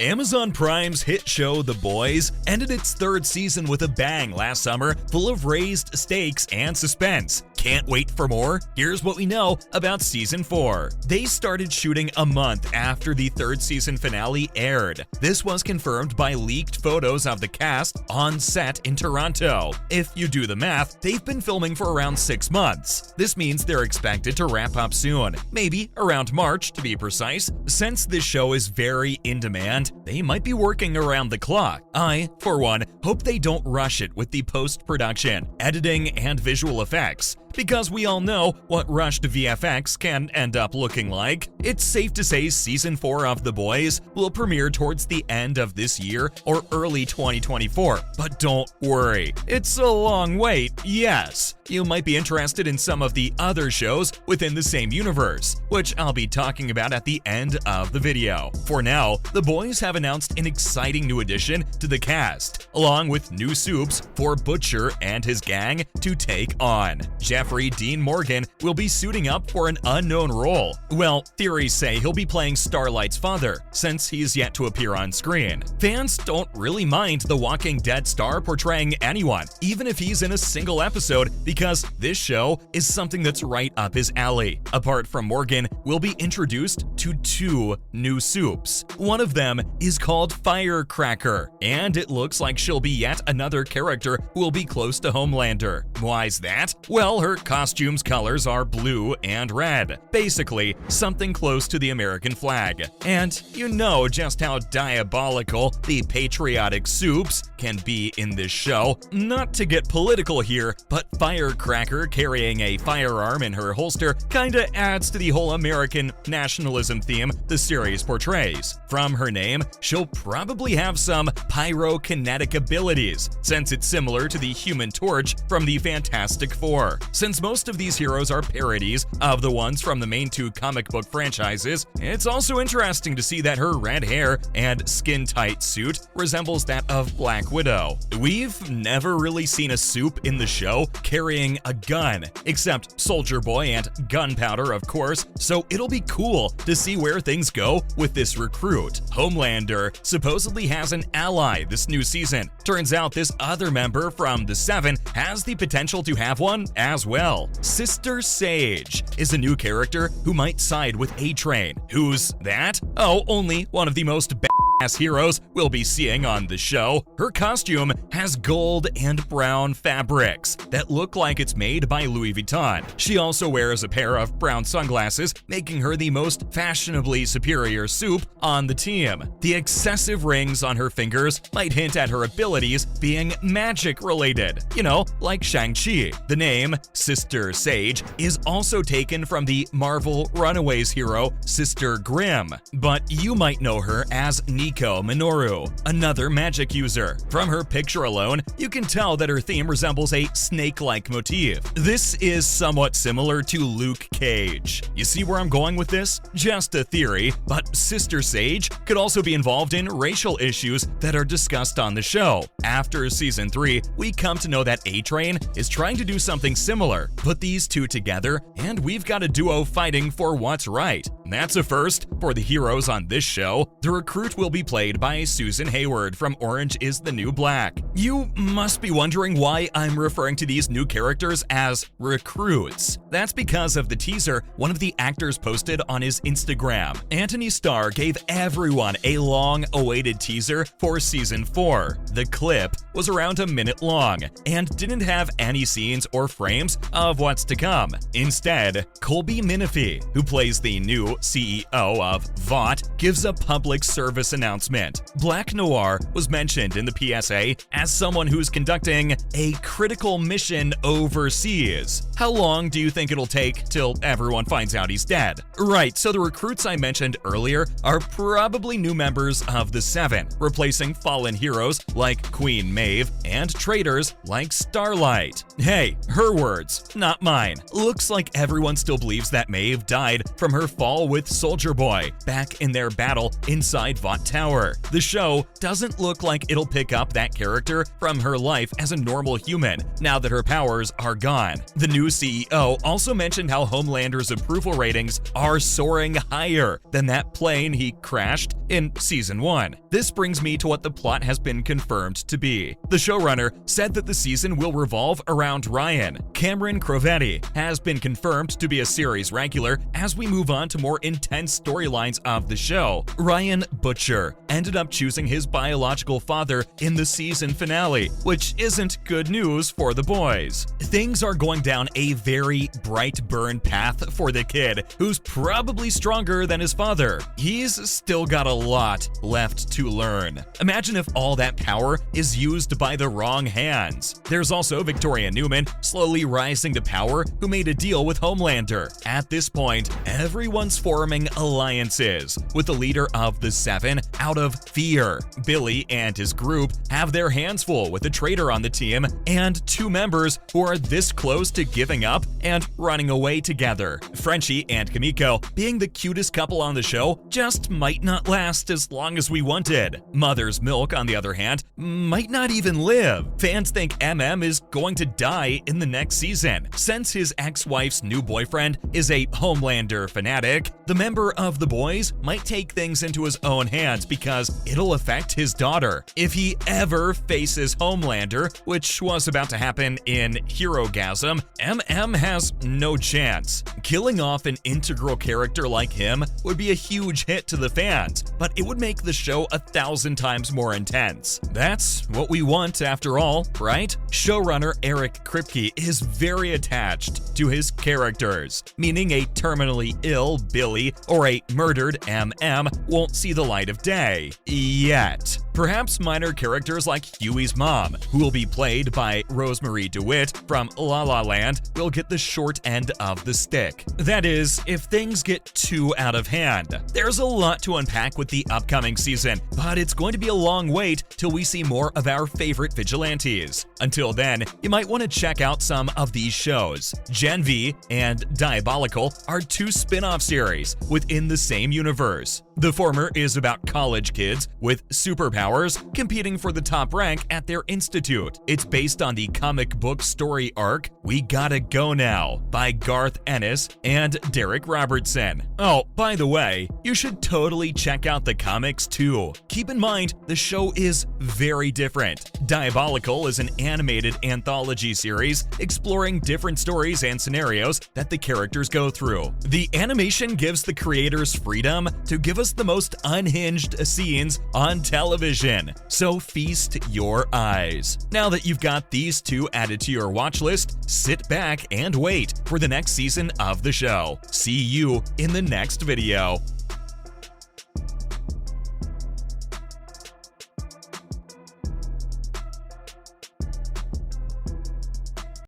Amazon Prime's hit show The Boys ended its third season with a bang last summer, full of raised stakes and suspense. Can't wait for more? Here's what we know about Season 4. They started shooting a month after the third season finale aired. This was confirmed by leaked photos of the cast on set in Toronto. If you do the math, they've been filming for around 6 months. This means they're expected to wrap up soon, maybe around March to be precise. Since this show is very in demand, they might be working around the clock. I, for one, hope they don't rush it with the post-production, editing, and visual effects, because we all know what rushed VFX can end up looking like. It's safe to say Season 4 of The Boys will premiere towards the end of this year or early 2024. But don't worry, it's a long wait, yes. You might be interested in some of the other shows within the same universe, which I'll be talking about at the end of the video. For now, The Boys have announced an exciting new addition to the cast, along with new soups for Butcher and his gang to take on. Jeffrey Dean Morgan will be suiting up for an unknown role. Well, theories say he'll be playing Starlight's father, since he's yet to appear on screen. Fans don't really mind the Walking Dead star portraying anyone, even if he's in a single episode, because this show is something that's right up his alley. Apart from Morgan, we'll be introduced to 2 new soups. One of them is called Firecracker, and it looks like she'll be yet another character who will be close to Homelander. Why's that? Well, her costume's colors are blue and red, basically something close to the American flag. And you know just how diabolical the patriotic soups can be in this show. Not to get political here, but Firecracker carrying a firearm in her holster kinda adds to the whole American nationalism theme the series portrays. From her name, she'll probably have some pyrokinetic abilities, since it's similar to the Human Torch from the Fantastic Four. Since most of these heroes are parodies of the ones from the main 2 comic book franchises, it's also interesting to see that her red hair and skin-tight suit resembles that of Black Widow. We've never really seen a soup in the show carrying a gun, except Soldier Boy and Gunpowder, of course, so it'll be cool to see where things go with this recruit. Homelander supposedly has an ally this new season. Turns out this other member from the 7 has the potential to have one as well. Sister Sage is a new character who might side with A-Train. Who's that? Oh, only one of the most badass heroes we'll be seeing on the show. Her costume has gold and brown fabrics that look like it's made by Louis Vuitton. She also wears a pair of brown sunglasses, making her the most fashionably superior soup on the team. The excessive rings on her fingers might hint at her abilities being magic related, you know, like Shang-Chi. The name Sister Sage is also taken from the Marvel Runaways hero Sister Grimm, but you might know her as Nico Minoru, another magic user. From her picture alone, you can tell that her theme resembles a snake-like motif. This is somewhat similar to Luke Cage. You see where I'm going with this? Just a theory, but Sister Sage could also be involved in racial issues that are discussed on the show. After Season 3, we come to know that A-Train is trying to do something similar. Put these 2 together, and we've got a duo fighting for what's right. That's a first for the heroes on this show. The recruit will be played by Susan Hayward from Orange is the New Black. You must be wondering why I'm referring to these new characters as recruits. That's because of the teaser one of the actors posted on his Instagram. Anthony Starr gave everyone a long-awaited teaser for Season 4. The clip was around a minute long and didn't have any scenes or frames of what's to come. Instead, Colby Minifie, who plays the new CEO of Vought, gives a public service announcement. Black Noir was mentioned in the PSA as someone who's conducting a critical mission overseas. How long do you think it'll take till everyone finds out he's dead? Right, so the recruits I mentioned earlier are probably new members of the 7, replacing fallen heroes like Queen Maeve and traitors like Starlight. Hey, her words, not mine. Looks like everyone still believes that Maeve died from her fall deal with Soldier Boy back in their battle inside Vought Tower. The show doesn't look like it'll pick up that character from her life as a normal human now that her powers are gone. The new CEO also mentioned how Homelander's approval ratings are soaring higher than that plane he crashed in Season 1. This brings me to what the plot has been confirmed to be. The showrunner said that the season will revolve around Ryan. Cameron Crovetti has been confirmed to be a series regular as we move on to more intense storylines of the show. Ryan Butcher ended up choosing his biological father in the season finale, which isn't good news for the boys. Things are going down a very bright burn path for the kid, who's probably stronger than his father. He's still got a lot left to learn. Imagine if all that power is used by the wrong hands. There's also Victoria Newman slowly rising to power, who made a deal with Homelander. At this point, everyone's forming alliances with the leader of the Seven out of fear. Billy and his group have their hands full with a traitor on the team and two members who are this close to giving up and running away together. Frenchie and Kimiko, being the cutest couple on the show, just might not last as long as we wanted. Mother's Milk, on the other hand, might not even live. Fans think MM is going to die in the next season. Since his ex-wife's new boyfriend is a Homelander fanatic, the member of the boys might take things into his own hands because it'll affect his daughter. If he ever faces Homelander, which was about to happen in Herogasm, MM has no chance. Killing off an integral character like him would be a huge hit to the fans, but it would make the show 1,000 times more intense. That's what we want after all, right? Showrunner Eric Kripke is very attached to his characters, meaning a terminally ill Billy or a murdered MM won't see the light of day. Yet. Perhaps minor characters like Huey's mom, who will be played by Rosemary DeWitt from La La Land, will get the short end of the stick. That is, if things get too out of hand. There's a lot to unpack with the upcoming season, but it's going to be a long wait till we see more of our favorite vigilantes. Until then, you might want to check out some of these shows. Gen V and Diabolical are two spin-off series within the same universe. The former is about college kids with superpowers competing for the top rank at their institute. It's based on the comic book story arc We Gotta Go Now by Garth Ennis and Derek Robertson. Oh, by the way, you should totally check out the comics too. Keep in mind, the show is very different. Diabolical is an animated anthology series exploring different stories and scenarios that the characters go through. The animation gives the creators freedom to give us the most unhinged scenes on television, so feast your eyes. Now that you've got these two added to your watch list, sit back and wait for the next season of the show. See you in the next video.